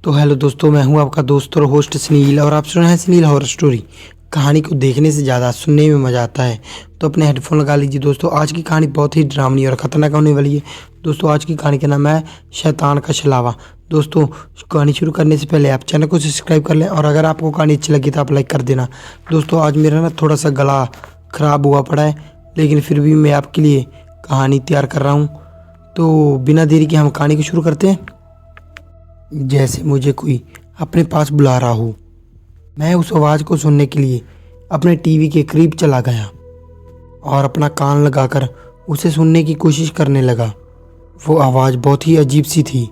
तो हेलो दोस्तों, मैं हूं आपका दोस्त और होस्ट सुनील और आप सुन रहे हैं सुनील हॉरर स्टोरी। कहानी को देखने से ज़्यादा सुनने में मज़ा आता है, तो अपने हेडफोन लगा लीजिए। दोस्तों, आज की कहानी बहुत ही डरावनी और ख़तरनाक होने वाली है। दोस्तों, आज की कहानी का नाम है शैतान का छलावा। दोस्तों, कहानी शुरू करने से पहले आप चैनल को सब्सक्राइब कर लें और अगर आपको कहानी अच्छी लगी तो आप लाइक कर देना। दोस्तों, आज मेरा थोड़ा सा गला ख़राब हुआ पड़ा है, लेकिन फिर भी मैं आपके लिए कहानी तैयार कर रहा हूँ। तो बिना देरी के हम कहानी को शुरू करते हैं। जैसे मुझे कोई अपने पास बुला रहा हो, मैं उस आवाज़ को सुनने के लिए अपने टीवी के करीब चला गया और अपना कान लगाकर उसे सुनने की कोशिश करने लगा। वो आवाज़ बहुत ही अजीब सी थी।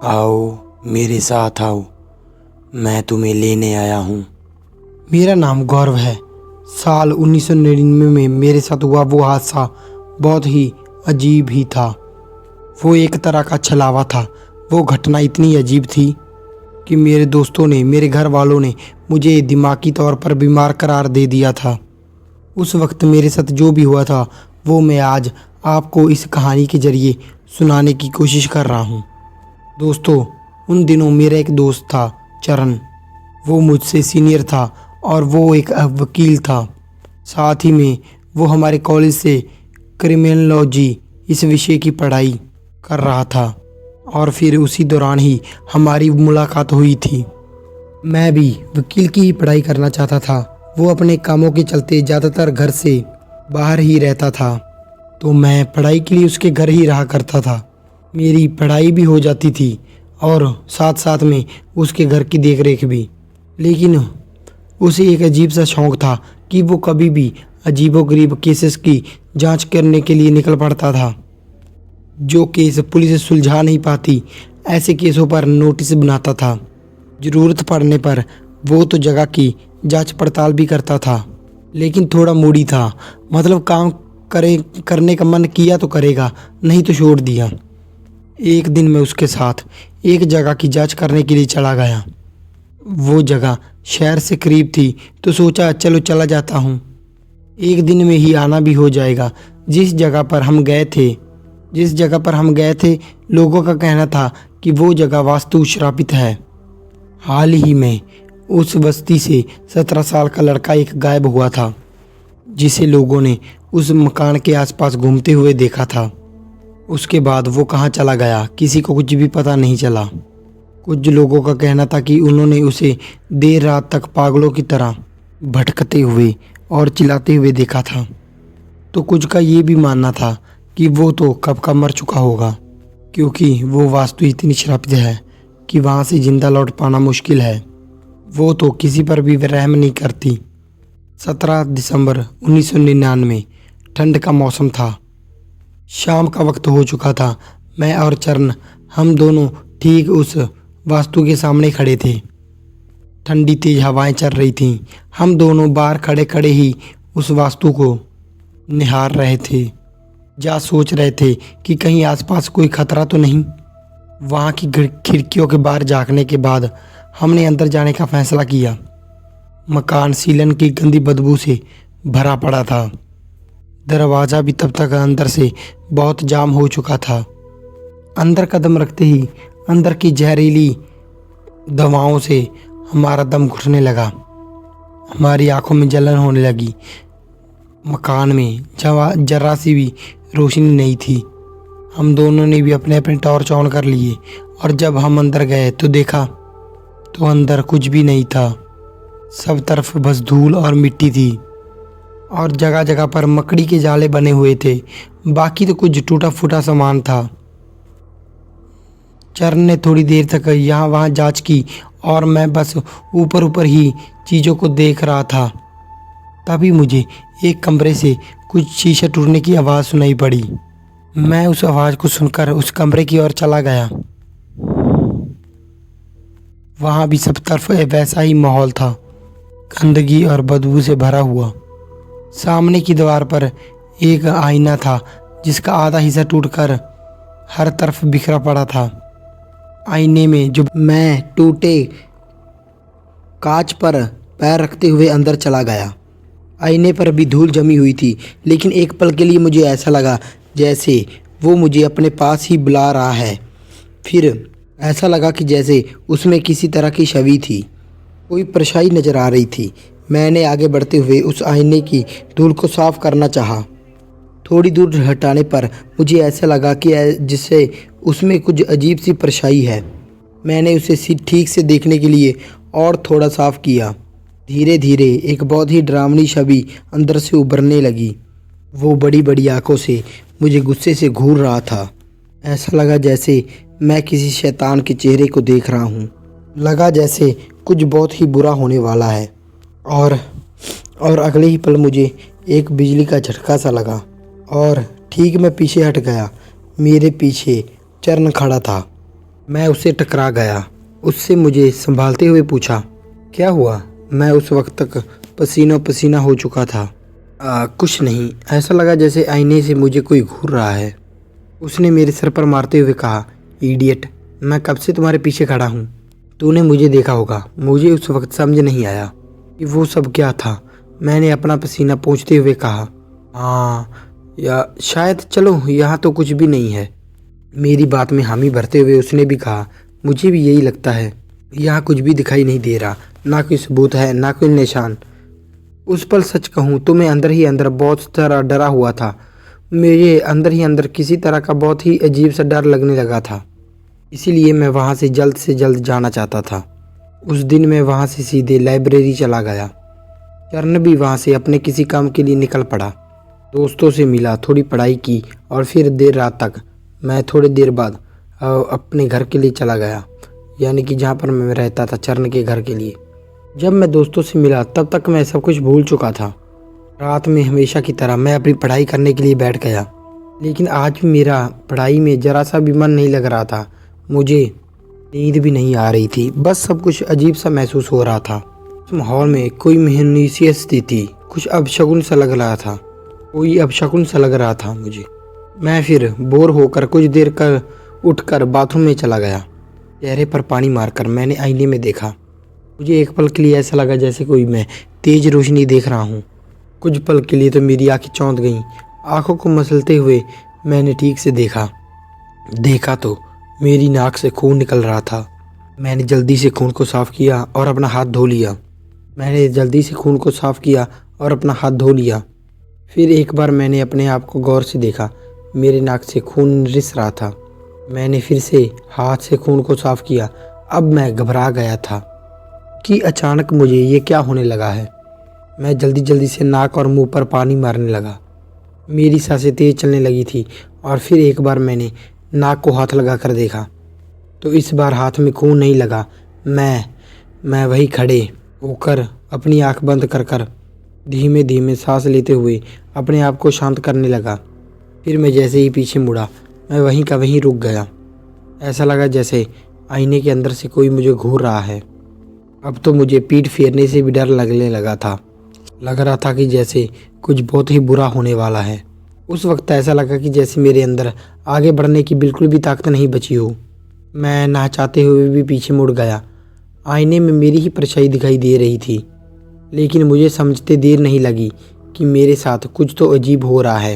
आओ, मेरे साथ आओ, मैं तुम्हें लेने आया हूँ। मेरा नाम गौरव है। साल 1999 में मेरे साथ हुआ वो हादसा बहुत ही अजीब ही था। वो एक तरह का छलावा था। वो घटना इतनी अजीब थी कि मेरे दोस्तों ने, मेरे घर वालों ने मुझे दिमागी तौर पर बीमार करार दे दिया था। उस वक्त मेरे साथ जो भी हुआ था वो मैं आज आपको इस कहानी के ज़रिए सुनाने की कोशिश कर रहा हूँ। दोस्तों, उन दिनों मेरा एक दोस्त था, चरण। वो मुझसे सीनियर था और वो एक वकील था। साथ ही में वो हमारे कॉलेज से क्रिमिनोलॉजी इस विषय की पढ़ाई कर रहा था और फिर उसी दौरान ही हमारी मुलाकात हुई थी। मैं भी वकील की ही पढ़ाई करना चाहता था। वो अपने कामों के चलते ज़्यादातर घर से बाहर ही रहता था, तो मैं पढ़ाई के लिए उसके घर ही रहा करता था। मेरी पढ़ाई भी हो जाती थी और साथ साथ में उसके घर की देखरेख भी। लेकिन उसे एक अजीब सा शौक़ था कि वो कभी भी अजीबोगरीब केसेस की जांच करने के लिए निकल पड़ता था। जो केस पुलिस सुलझा नहीं पाती, ऐसे केसों पर नोटिस बनाता था। ज़रूरत पड़ने पर वो तो जगह की जांच पड़ताल भी करता था, लेकिन थोड़ा मूडी था। मतलब काम करने का मन किया तो करेगा, नहीं तो छोड़ दिया। एक दिन मैं उसके साथ एक जगह की जांच करने के लिए चला गया। वो जगह शहर से करीब थी, तो सोचा चलो चला जाता हूँ, एक दिन में ही आना भी हो जाएगा। जिस जगह पर हम गए थे लोगों का कहना था कि वो जगह वास्तु श्रापित है। हाल ही में उस बस्ती से 17 साल का लड़का एक गायब हुआ था, जिसे लोगों ने उस मकान के आसपास घूमते हुए देखा था। उसके बाद वो कहाँ चला गया किसी को कुछ भी पता नहीं चला। कुछ लोगों का कहना था कि उन्होंने उसे देर रात तक पागलों की तरह भटकते हुए और चिल्लाते हुए देखा था। तो कुछ का ये भी मानना था कि वो तो कब का मर चुका होगा, क्योंकि वो वास्तु इतनी श्रापित है कि वहाँ से जिंदा लौट पाना मुश्किल है। वो तो किसी पर भी रहम नहीं करती। 17 दिसंबर 1999, ठंड का मौसम था। शाम का वक्त हो चुका था। मैं और चरण, हम दोनों ठीक उस वास्तु के सामने खड़े थे। ठंडी तेज हवाएं चल रही थीं। हम दोनों बाहर खड़े खड़े ही उस वास्तु को निहार रहे थे। जा सोच रहे थे कि कहीं आसपास कोई खतरा तो नहीं। वहाँ की खिड़कियों के बाहर झांकने के बाद हमने अंदर जाने का फैसला किया। मकान सीलन की गंदी बदबू से भरा पड़ा था। दरवाज़ा भी तब तक अंदर से बहुत जाम हो चुका था। अंदर कदम रखते ही अंदर की जहरीली दवाओं से हमारा दम घुटने लगा। हमारी आंखों में जलन होने लगी। मकान में जरा सी भी रोशनी नहीं थी। हम दोनों ने भी अपने अपने टॉर्च ऑन कर लिए और जब हम अंदर गए तो देखा तो अंदर कुछ भी नहीं था। सब तरफ बस धूल और मिट्टी थी और जगह जगह पर मकड़ी के जाले बने हुए थे। बाकी तो कुछ टूटा फूटा सामान था। चरण ने थोड़ी देर तक यहाँ वहाँ जांच की और मैं बस ऊपर ऊपर ही चीज़ों को देख रहा था। तभी मुझे एक कमरे से कुछ शीशे टूटने की आवाज़ सुनाई पड़ी। मैं उस आवाज़ को सुनकर उस कमरे की ओर चला गया। वहाँ भी सब तरफ वैसा ही माहौल था, गंदगी और बदबू से भरा हुआ। सामने की दीवार पर एक आईना था जिसका आधा हिस्सा टूटकर हर तरफ बिखरा पड़ा था। आईने में जो मैं टूटे कांच पर पैर रखते हुए अंदर चला गया। आईने पर भी धूल जमी हुई थी, लेकिन एक पल के लिए मुझे ऐसा लगा जैसे वो मुझे अपने पास ही बुला रहा है। फिर ऐसा लगा कि जैसे उसमें किसी तरह की छवि थी, कोई परछाई नजर आ रही थी। मैंने आगे बढ़ते हुए उस आईने की धूल को साफ करना चाहा। थोड़ी दूर हटाने पर मुझे ऐसा लगा कि जिससे उसमें कुछ अजीब सी परछाई है। मैंने उसे ठीक से देखने के लिए और थोड़ा साफ किया। धीरे धीरे एक बहुत ही डरावनी छवि अंदर से उभरने लगी। वो बड़ी बड़ी आंखों से मुझे गुस्से से घूर रहा था। ऐसा लगा जैसे मैं किसी शैतान के चेहरे को देख रहा हूँ। लगा जैसे कुछ बहुत ही बुरा होने वाला है। और अगले ही पल मुझे एक बिजली का झटका सा लगा और ठीक मैं पीछे हट गया। मेरे पीछे चरण खड़ा था। मैं उससे टकरा गया। उससे मुझे संभालते हुए पूछा, क्या हुआ? मैं उस वक्त तक पसीनों पसीना हो चुका था। कुछ नहीं। ऐसा लगा जैसे आईने से मुझे कोई घूर रहा है। उसने मेरे सर पर मारते हुए कहा, इडियट, मैं कब से तुम्हारे पीछे खड़ा हूँ। तूने मुझे देखा होगा। मुझे उस वक्त समझ नहीं आया कि वो सब क्या था। मैंने अपना पसीना पोंछते हुए कहा, हाँ, या शायद, चलो यहाँ तो कुछ भी नहीं है। मेरी बात में हामी भरते हुए उसने भी कहा, मुझे भी यही लगता है। यहाँ कुछ भी दिखाई नहीं दे रहा, ना कोई सबूत है, ना कोई निशान। उस पल सच कहूँ तो मैं अंदर ही अंदर बहुत सारा डरा हुआ था। मेरे अंदर ही अंदर किसी तरह का बहुत ही अजीब सा डर लगने लगा था। इसीलिए मैं वहाँ से जल्द जाना चाहता था। उस दिन मैं वहाँ से सीधे लाइब्रेरी चला गया। चरण भी वहाँ से अपने किसी काम के लिए निकल पड़ा। दोस्तों से मिला, थोड़ी पढ़ाई की और फिर देर रात तक मैं थोड़ी देर बाद अपने घर के लिए चला गया, यानी कि जहाँ पर मैं रहता था, चरण के घर के लिए। जब मैं दोस्तों से मिला तब तक मैं सब कुछ भूल चुका था। रात में हमेशा की तरह मैं अपनी पढ़ाई करने के लिए बैठ गया, लेकिन आज भी मेरा पढ़ाई में ज़रा सा भी मन नहीं लग रहा था। मुझे नींद भी नहीं आ रही थी। बस सब कुछ अजीब सा महसूस हो रहा था। उस माहौल में कोई मेहनूसियत थी। कुछ अपशगुन सा लग रहा था। मुझे। मैं फिर बोर होकर कुछ देर कर उठकर बाथरूम में चला गया। चेहरे पर पानी मारकर मैंने आईने में देखा। मुझे एक पल के लिए ऐसा लगा जैसे कोई मैं तेज रोशनी देख रहा हूँ। कुछ पल के लिए तो मेरी आंखें चौंध गईं। आंखों को मसलते हुए मैंने ठीक से देखा तो मेरी नाक से खून निकल रहा था। मैंने जल्दी से खून को साफ किया और अपना हाथ धो लिया। फिर एक बार मैंने अपने आप को गौर से देखा। मेरे नाक से खून रिस रहा था। मैंने फिर से हाथ से खून को साफ किया। अब मैं घबरा गया था कि अचानक मुझे ये क्या होने लगा है। मैं जल्दी से नाक और मुंह पर पानी मारने लगा। मेरी सांसें तेज चलने लगी थी और फिर एक बार मैंने नाक को हाथ लगा कर देखा तो इस बार हाथ में खून नहीं लगा। मैं वही खड़े होकर अपनी आंख बंद कर धीमे धीमे सांस लेते हुए अपने आप को शांत करने लगा। फिर मैं जैसे ही पीछे मुड़ा, मैं वहीं का वहीं रुक गया। ऐसा लगा जैसे आईने के अंदर से कोई मुझे घूर रहा है। अब तो मुझे पीठ फेरने से भी डर लगने लगा था। लग रहा था कि जैसे कुछ बहुत ही बुरा होने वाला है। उस वक्त ऐसा लगा कि जैसे मेरे अंदर आगे बढ़ने की बिल्कुल भी ताकत नहीं बची हो। मैं ना चाहते हुए भी पीछे मुड़ गया। आईने में मेरी ही परछाई दिखाई दे रही थी, लेकिन मुझे समझते देर नहीं लगी कि मेरे साथ कुछ तो अजीब हो रहा है,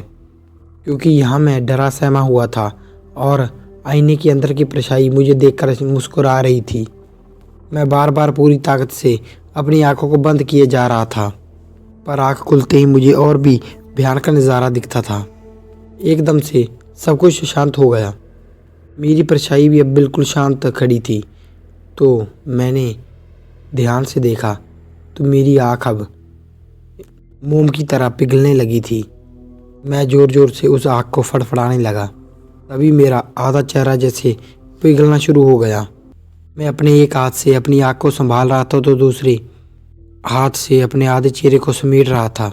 क्योंकि यहाँ मैं डरा सहमा हुआ था और आईने के अंदर की परछाई मुझे देखकर मुस्कुरा रही थी। मैं बार बार पूरी ताकत से अपनी आंखों को बंद किए जा रहा था, पर आंख खुलते ही मुझे और भी भयानक नज़ारा दिखता था। एकदम से सब कुछ शांत हो गया। मेरी परछाई भी अब बिल्कुल शांत खड़ी थी। तो मैंने ध्यान से देखा तो मेरी आँख अब मोम की तरह पिघलने लगी थी। मैं ज़ोर से उस आँख को फड़फड़ाने लगा। तभी मेरा आधा चेहरा जैसे पिघलना शुरू हो गया। मैं अपने एक हाथ से अपनी आँख को संभाल रहा था तो दूसरे हाथ से अपने आधे चेहरे को समेट रहा था।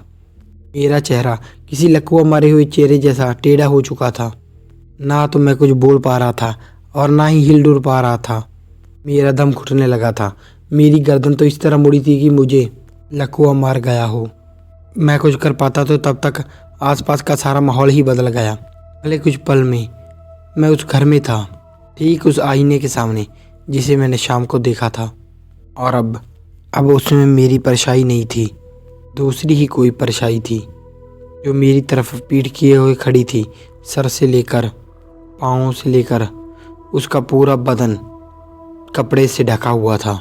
मेरा चेहरा किसी लकवा मारे हुए चेहरे जैसा टेढ़ा हो चुका था। ना तो मैं कुछ बोल पा रहा था और ना ही हिल डुल पा रहा था। मेरा दम घुटने लगा था। मेरी गर्दन तो इस तरह मुड़ी थी कि मुझे लकवा मार गया हो। मैं कुछ कर पाता तो तब तक आसपास का सारा माहौल ही बदल गया। अगले कुछ पल में मैं उस घर में था, ठीक उस आईने के सामने जिसे मैंने शाम को देखा था। और अब उसमें मेरी परछाई नहीं थी, दूसरी ही कोई परछाई थी जो मेरी तरफ पीठ किए हुए खड़ी थी। सर से लेकर पाँव से लेकर उसका पूरा बदन कपड़े से ढका हुआ था।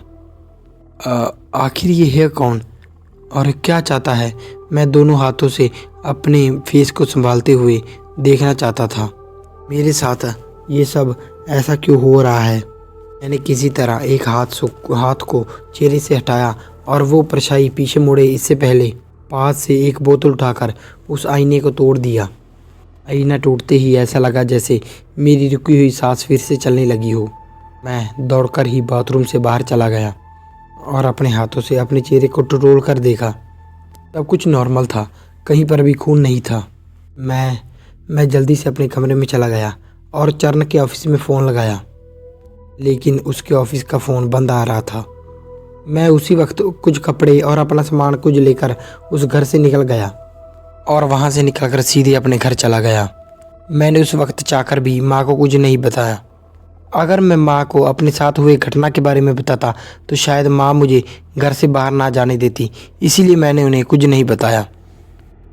आखिर ये है कौन और क्या चाहता है? मैं दोनों हाथों से अपने फेस को संभालते हुए देखना चाहता था। मेरे साथ ये सब ऐसा क्यों हो रहा है? मैंने किसी तरह एक हाथ को चेहरे से हटाया और वो परछाई पीछे मुड़े इससे पहले पास से एक बोतल उठाकर उस आईने को तोड़ दिया। आईना टूटते ही ऐसा लगा जैसे मेरी रुकी हुई सांस फिर से चलने लगी हो। मैं दौड़कर ही बाथरूम से बाहर चला गया और अपने हाथों से अपने चेहरे को टटोल कर देखा। सब कुछ नॉर्मल था, कहीं पर भी खून नहीं था। मैं जल्दी से अपने कमरे में चला गया और चरण के ऑफिस में फ़ोन लगाया, लेकिन उसके ऑफिस का फ़ोन बंद आ रहा था। मैं उसी वक्त कुछ कपड़े और अपना सामान कुछ लेकर उस घर से निकल गया और वहाँ से निकलकर सीधे अपने घर चला गया। मैंने उस वक्त चाहकर भी माँ को कुछ नहीं बताया। अगर मैं माँ को अपने साथ हुए घटना के बारे में बताता तो शायद माँ मुझे घर से बाहर ना जाने देती, इसीलिए मैंने उन्हें कुछ नहीं बताया।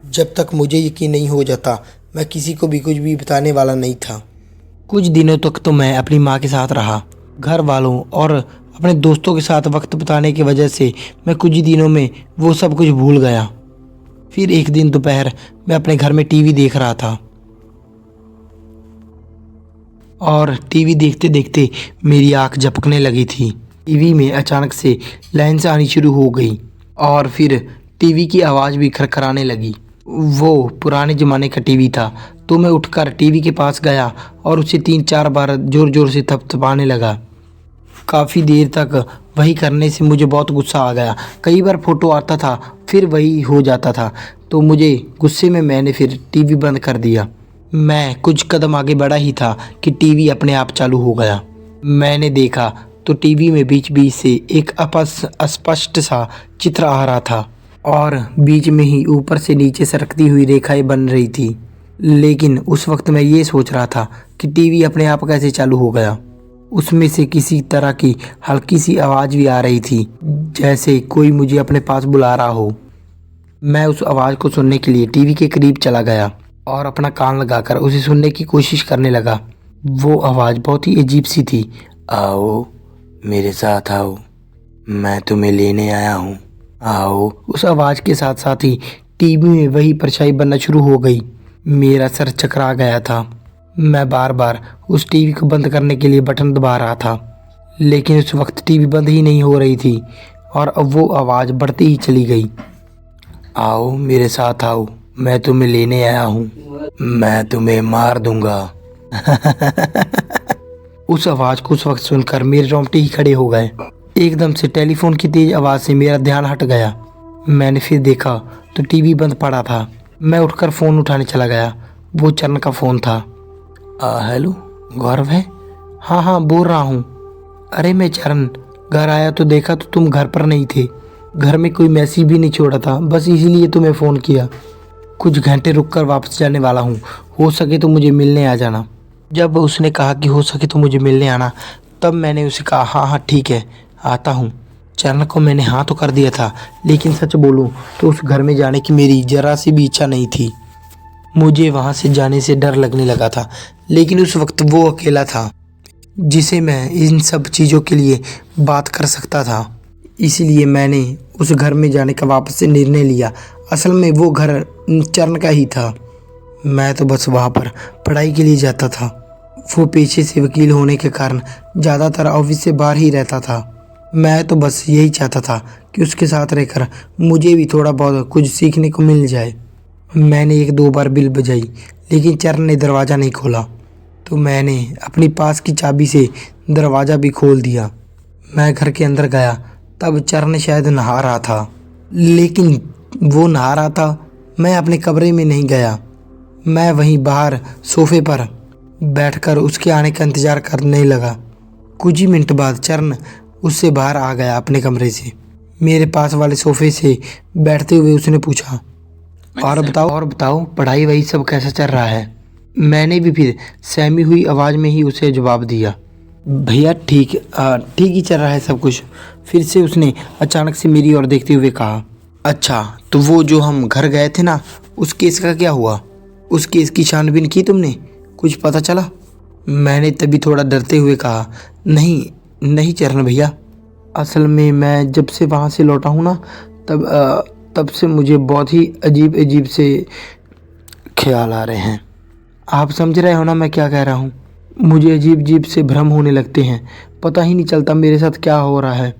जब तक मुझे यकीन नहीं हो जाता मैं किसी को भी कुछ भी बताने वाला नहीं था। कुछ दिनों तक तो मैं अपनी माँ के साथ रहा। घर वालों और अपने दोस्तों के साथ वक्त बिताने की वजह से मैं कुछ ही दिनों में वो सब कुछ भूल गया। फिर एक दिन दोपहर मैं अपने घर में टीवी देख रहा था और टीवी देखते देखते मेरी आंख झपकने लगी थी। टीवी में अचानक से लाइन्स आनी शुरू हो गई और फिर टीवी की आवाज़ भी खरखराने लगी। वो पुराने ज़माने का टीवी था, तो मैं उठकर टीवी के पास गया और उसे 3-4 बार ज़ोर ज़ोर से थपथपाने लगा। काफ़ी देर तक वही करने से मुझे बहुत गुस्सा आ गया। कई बार फ़ोटो आता था फिर वही हो जाता था, तो मुझे गुस्से में मैंने फिर टीवी बंद कर दिया। मैं कुछ कदम आगे बढ़ा ही था कि टीवी अपने आप चालू हो गया। मैंने देखा तो टीवी में बीच बीच से एक अस्पष्ट सा चित्र आ रहा था और बीच में ही ऊपर से नीचे सरकती हुई रेखाएं बन रही थी। लेकिन उस वक्त मैं ये सोच रहा था कि टीवी अपने आप कैसे चालू हो गया। उसमें से किसी तरह की हल्की सी आवाज़ भी आ रही थी, जैसे कोई मुझे अपने पास बुला रहा हो। मैं उस आवाज़ को सुनने के लिए टीवी के करीब चला गया और अपना कान लगाकर उसे सुनने की कोशिश करने लगा। वो आवाज़ बहुत ही अजीब सी थी। आओ मेरे साथ आओ, मैं तुम्हें लेने आया हूँ, आओ। उस आवाज़ के साथ साथ ही टीवी में वही परछाई बनना शुरू हो गई। मेरा सर चकरा गया था। मैं बार बार उस टीवी को बंद करने के लिए बटन दबा रहा था, लेकिन उस वक्त टीवी बंद ही नहीं हो रही थी और अब वो आवाज़ बढ़ती ही चली गई। आओ मेरे साथ आओ, मैं तुम्हें लेने आया हूँ, मैं तुम्हें मार दूंगा। उस आवाज़ को उस वक्त सुनकर मेरे रोंगटे ही खड़े हो गए। एकदम से टेलीफोन की तेज आवाज़ से मेरा ध्यान हट गया। मैंने फिर देखा तो टीवी बंद पड़ा था। मैं उठकर फ़ोन उठाने चला गया। वो चरण का फ़ोन था। हेलो, गौरव है? हाँ हाँ बोल रहा हूँ। अरे मैं चरण, घर आया तो देखा तो तुम घर पर नहीं थे। घर में कोई मैसेज भी नहीं छोड़ा था, बस इसीलिए तुम्हें फ़ोन किया। कुछ घंटे रुककर वापस जाने वाला हूँ, हो सके तो मुझे मिलने आ जाना। जब उसने कहा कि हो सके तो मुझे मिलने आना, तब मैंने उसे कहा हाँ हाँ ठीक है, आता हूँ। चरण को मैंने हाँ तो कर दिया था, लेकिन सच बोलूँ तो उस घर में जाने की मेरी ज़रा सी भी इच्छा नहीं थी। मुझे वहाँ से जाने से डर लगने लगा था, लेकिन उस वक्त वो अकेला था जिसे मैं इन सब चीज़ों के लिए बात कर सकता था। इसीलिए मैंने उस घर में जाने का वापस से निर्णय लिया। असल में वो घर चरण का ही था। मैं तो बस वहाँ पर पढ़ाई के लिए जाता था। वो पेशे से वकील होने के कारण ज़्यादातर ऑफिस से बाहर ही रहता था। मैं तो बस यही चाहता था कि उसके साथ रहकर मुझे भी थोड़ा बहुत कुछ सीखने को मिल जाए। मैंने 1-2 बार बिल बजाई, लेकिन चरण ने दरवाज़ा नहीं खोला, तो मैंने अपनी पास की चाबी से दरवाज़ा भी खोल दिया। मैं घर के अंदर गया, तब चरण शायद नहा रहा था, लेकिन वो नहा रहा था, मैं अपने कमरे में नहीं गया। मैं वहीं बाहर सोफे पर बैठकर उसके आने का इंतज़ार करने लगा। कुछ ही मिनट बाद चरण उससे बाहर आ गया अपने कमरे से। मेरे पास वाले सोफे से बैठते हुए उसने पूछा, और बताओ पढ़ाई वही सब कैसा चल रहा है? मैंने भी फिर सहमी हुई आवाज़ में ही उसे जवाब दिया, भैया ठीक ही चल रहा है सब कुछ। फिर से उसने अचानक से मेरी ओर देखते हुए कहा, अच्छा तो वो जो हम घर गए थे ना, उस केस का क्या हुआ? उस केस की छानबीन की तुमने? कुछ पता चला? मैंने तभी थोड़ा डरते हुए कहा, नहीं नहीं चरण भैया, असल में मैं जब से वहाँ से लौटा हूँ ना, तब से मुझे बहुत ही अजीब अजीब से ख्याल आ रहे हैं। आप समझ रहे हो ना मैं क्या कह रहा हूँ? मुझे अजीब अजीब से भ्रम होने लगते हैं, पता ही नहीं चलता मेरे साथ क्या हो रहा है।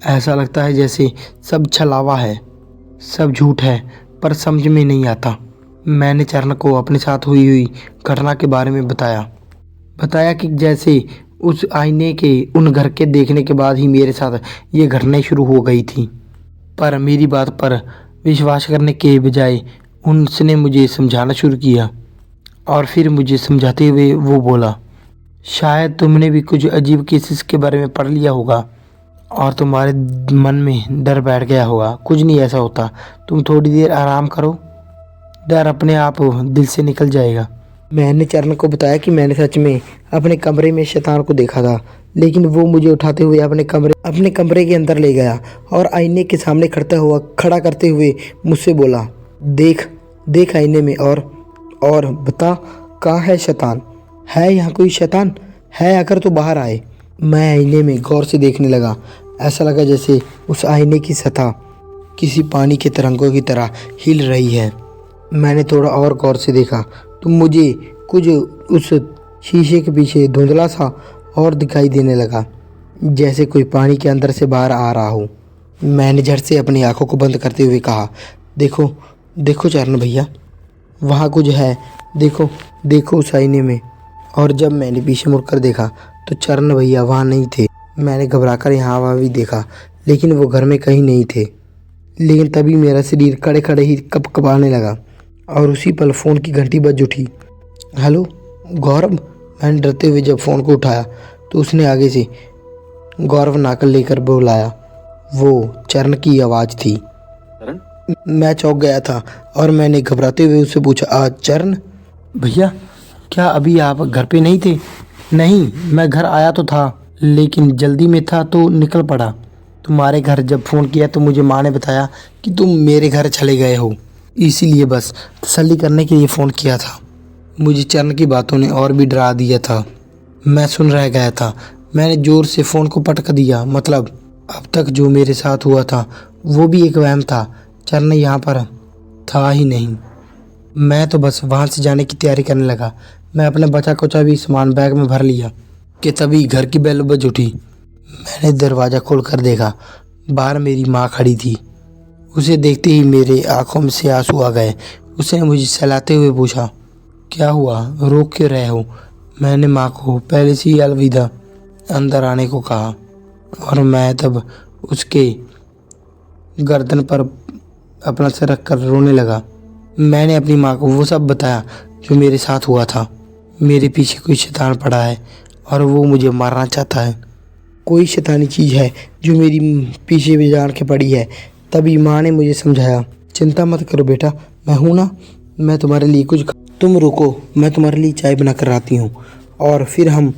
ऐसा लगता है जैसे सब छलावा है, सब झूठ है, पर समझ में नहीं आता। मैंने चरण को अपने साथ हुई घटना के बारे में बताया कि जैसे उस आईने के उन घर के देखने के बाद ही मेरे साथ ये घटनाएं शुरू हो गई थी। पर मेरी बात पर विश्वास करने के बजाय उसने मुझे समझाना शुरू किया, और फिर मुझे समझाते हुए वो बोला, शायद तुमने भी कुछ अजीब केसेस के बारे में पढ़ लिया होगा और तुम्हारे मन में डर बैठ गया होगा। कुछ नहीं ऐसा होता, तुम थोड़ी देर आराम करो, डर अपने आप दिल से निकल जाएगा। मैंने चरण को बताया कि मैंने सच में अपने कमरे में शैतान को देखा था, लेकिन वो मुझे उठाते हुए अपने कमरे के अंदर ले गया और आईने के सामने खड़ा करते हुए मुझसे बोला, देख देख आईने में और बता कहाँ है शैतान? है यहाँ कोई शैतान? है अगर तो बाहर आए। मैं आईने में गौर से देखने लगा। ऐसा लगा जैसे उस आईने की सतह किसी पानी के तरंगों की तरह हिल रही है। मैंने थोड़ा और गौर से देखा तो मुझे कुछ उस शीशे के पीछे धुंधला सा और दिखाई देने लगा, जैसे कोई पानी के अंदर से बाहर आ रहा हो। मैंने झट से अपनी आंखों को बंद करते हुए कहा, देखो देखो चरण भैया, वहाँ कुछ है, देखो देखो उस आईने में। और जब मैंने पीछे मुड़कर देखा तो चरण भैया वहाँ नहीं थे। मैंने घबराकर यहाँ वहाँ भी देखा, लेकिन वो घर में कहीं नहीं थे। लेकिन तभी मेरा शरीर खड़े खड़े ही कँपकँपाने लगा और उसी पल फ़ोन की घंटी बज उठी। हेलो गौरव, मैंने डरते हुए जब फ़ोन को उठाया तो उसने आगे से गौरव नाकल लेकर बुलाया। वो चरण की आवाज़ थी। मैं चौंक गया था और मैंने घबराते हुए उससे पूछा, चरण भैया, क्या अभी आप घर पे नहीं थे? नहीं, मैं घर आया तो था, लेकिन जल्दी में था तो निकल पड़ा। तुम्हारे घर जब फ़ोन किया तो मुझे माँ ने बताया कि तुम मेरे घर चले गए हो, इसीलिए बस तसल्ली करने के लिए फ़ोन किया था। मुझे चरण की बातों ने और भी डरा दिया था। मैं सुन रह गया था। मैंने ज़ोर से फ़ोन को पटक दिया। मतलब अब तक जो मेरे साथ हुआ था वो भी एक वहम था। चरण यहाँ पर था ही नहीं। मैं तो बस वहाँ से जाने की तैयारी करने लगा। मैं अपना बचा कुचा भी सामान बैग में भर लिया कि तभी घर की बेल बज उठी। मैंने दरवाज़ा खोल कर देखा, बाहर मेरी माँ खड़ी थी। उसे देखते ही मेरे आंखों में से आंसू आ गए। उसने मुझे सहलाते हुए पूछा, क्या हुआ, रो क्यों रहे हो? मैंने माँ को पहले से ही अलविदा अंदर आने को कहा और मैं तब उसके गर्दन पर अपना सर रख कर रोने लगा। मैंने अपनी माँ को वो सब बताया जो मेरे साथ हुआ था। मेरे पीछे कोई शैतान पड़ा है और वो मुझे मारना चाहता है। कोई शैतानी चीज़ है जो मेरी पीछे भी जान के पड़ी है। तभी माँ ने मुझे समझाया, चिंता मत करो बेटा, मैं हूँ ना, मैं तुम्हारे लिए कुछ, तुम रुको, मैं तुम्हारे लिए चाय बना कर आती हूँ और फिर हम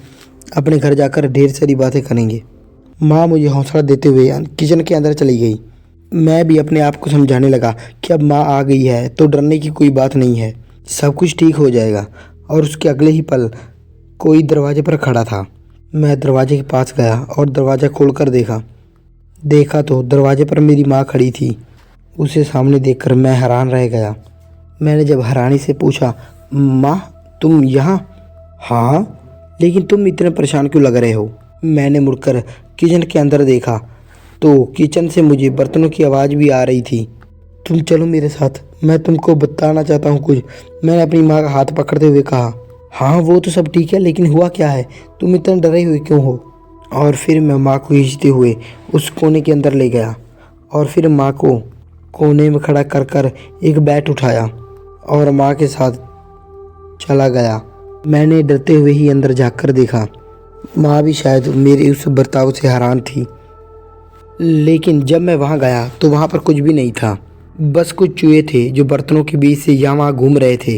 अपने घर जाकर ढेर सारी बातें करेंगे। माँ मुझे हौसला देते हुए किचन के अंदर चली गई। मैं भी अपने आप को समझाने लगा कि अब माँ आ गई है तो डरने की कोई बात नहीं है, सब कुछ ठीक हो जाएगा। और उसके अगले ही पल कोई दरवाजे पर खड़ा था। मैं दरवाजे के पास गया और दरवाज़ा खोलकर देखा तो दरवाजे पर मेरी माँ खड़ी थी। उसे सामने देखकर मैं हैरान रह गया। मैंने जब हैरानी से पूछा, माँ तुम यहाँ? हाँ, लेकिन तुम इतने परेशान क्यों लग रहे हो? मैंने मुड़कर किचन के अंदर देखा तो किचन से मुझे बर्तनों की आवाज़ भी आ रही थी। तुम चलो मेरे साथ, मैं तुमको बताना चाहता हूँ कुछ, मैंने अपनी माँ का हाथ पकड़ते हुए कहा। हाँ वो तो सब ठीक है, लेकिन हुआ क्या है? तुम इतना डरे हुए क्यों हो? और फिर मैं माँ को खींचते हुए उस कोने के अंदर ले गया और फिर माँ को कोने में खड़ा कर एक बैट उठाया और माँ के साथ चला गया। मैंने डरते हुए ही अंदर झाँक देखा। माँ भी शायद मेरे उस बर्ताव से हैरान थी। लेकिन जब मैं वहाँ गया तो वहाँ पर कुछ भी नहीं था, बस कुछ चूहे थे जो बर्तनों के बीच से यहाँ वहाँ घूम रहे थे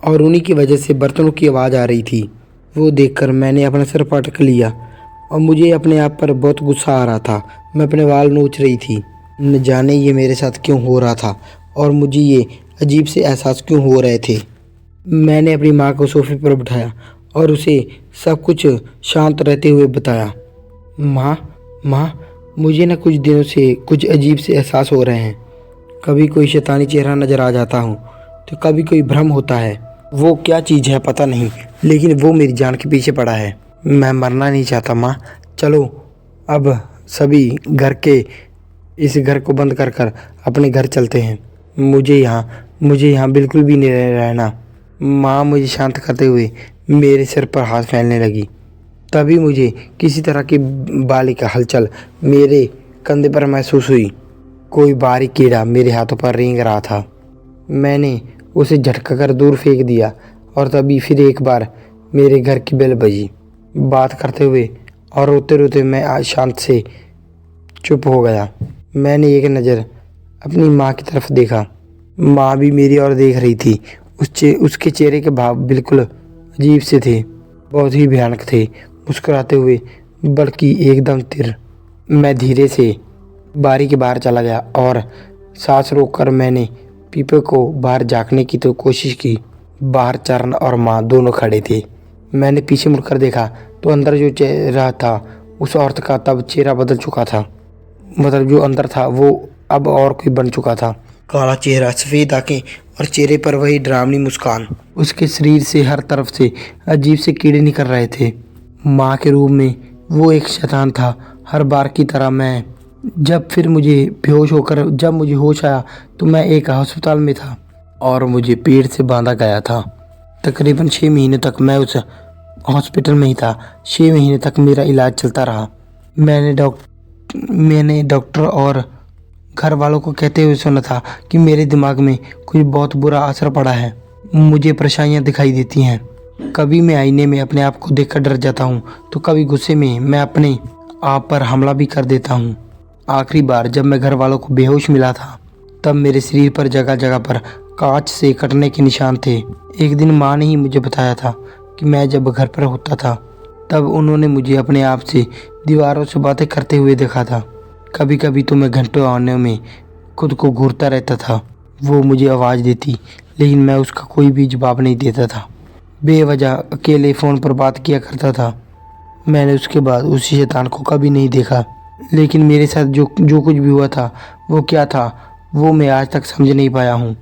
और उन्हीं की वजह से बर्तनों की आवाज़ आ रही थी। वो देखकर मैंने अपना सिर पटक लिया और मुझे अपने आप पर बहुत गुस्सा आ रहा था। मैं अपने बाल नोच रही थी, न जाने ये मेरे साथ क्यों हो रहा था और मुझे ये अजीब से एहसास क्यों हो रहे थे। मैंने अपनी माँ को सोफे पर बिठाया और उसे सब कुछ शांत रहते हुए बताया। माँ माँ, मुझे न कुछ दिनों से कुछ अजीब से एहसास हो रहे हैं। कभी कोई शैतानी चेहरा नज़र आ जाता हूँ तो कभी कोई भ्रम होता है। वो क्या चीज़ है पता नहीं, लेकिन वो मेरी जान के पीछे पड़ा है। मैं मरना नहीं चाहता माँ। चलो अब सभी इस घर को बंद कर कर अपने घर चलते हैं। मुझे यहाँ बिल्कुल भी नहीं रहना। माँ मुझे शांत करते हुए मेरे सिर पर हाथ फैलने लगी। तभी मुझे किसी तरह की बारीक हलचल मेरे कंधे पर महसूस हुई। कोई बारीक कीड़ा मेरे हाथों पर रेंग रहा था। मैंने उसे झटका कर दूर फेंक दिया और तभी फिर एक बार मेरे घर की बेल बजी। बात करते हुए और रोते रोते मैं आज शांत से चुप हो गया। मैंने एक नज़र अपनी माँ की तरफ देखा। माँ भी मेरी ओर देख रही थी। उसके चेहरे के भाव बिल्कुल अजीब से थे, बहुत ही भयानक थे। मुस्कुराते हुए बल्कि एकदम स्थिर। मैं धीरे से बारी के बाहर चला गया और सांस रोककर मैंने पीपे को बाहर झाँकने की तो कोशिश की। बाहर चरण और माँ दोनों खड़े थे। मैंने पीछे मुड़कर देखा तो अंदर जो चेहरा था उस औरत का तब चेहरा बदल चुका था। मतलब जो अंदर था वो अब और कोई बन चुका था। काला चेहरा, सफ़ेद आंखें और चेहरे पर वही डरावनी मुस्कान। उसके शरीर से हर तरफ से अजीब से कीड़े निकल रहे थे। माँ के रूप में वो एक शैतान था। हर बार की तरह जब मुझे होश आया तो मैं एक अस्पताल में था और मुझे पेड़ से बांधा गया था। तकरीबन 6 महीने तक मैं उस हॉस्पिटल में ही था। 6 महीने तक मेरा इलाज चलता रहा। मैंने डॉक्टर और घर वालों को कहते हुए सुना था कि मेरे दिमाग में कुछ बहुत बुरा असर पड़ा है। मुझे परेशानियां दिखाई देती हैं। कभी मैं आईने में अपने आप को देखकर डर जाता हूँ तो कभी गुस्से में मैं अपने आप पर हमला भी कर देता हूँ। आखिरी बार जब मैं घर वालों को बेहोश मिला था तब मेरे शरीर पर जगह जगह पर कांच से कटने के निशान थे। एक दिन माँ ने ही मुझे बताया था कि मैं जब घर पर होता था तब उन्होंने मुझे अपने आप से दीवारों से बातें करते हुए देखा था। कभी कभी तो मैं घंटों आने में खुद को घूरता रहता था। वो मुझे आवाज़ देती लेकिन मैं उसका कोई भी जवाब नहीं देता था। बेवजह अकेले फ़ोन पर बात किया करता था। मैंने उसके बाद उस शैतान को कभी नहीं देखा, लेकिन मेरे साथ जो कुछ भी हुआ था वो क्या था वो मैं आज तक समझ नहीं पाया हूँ।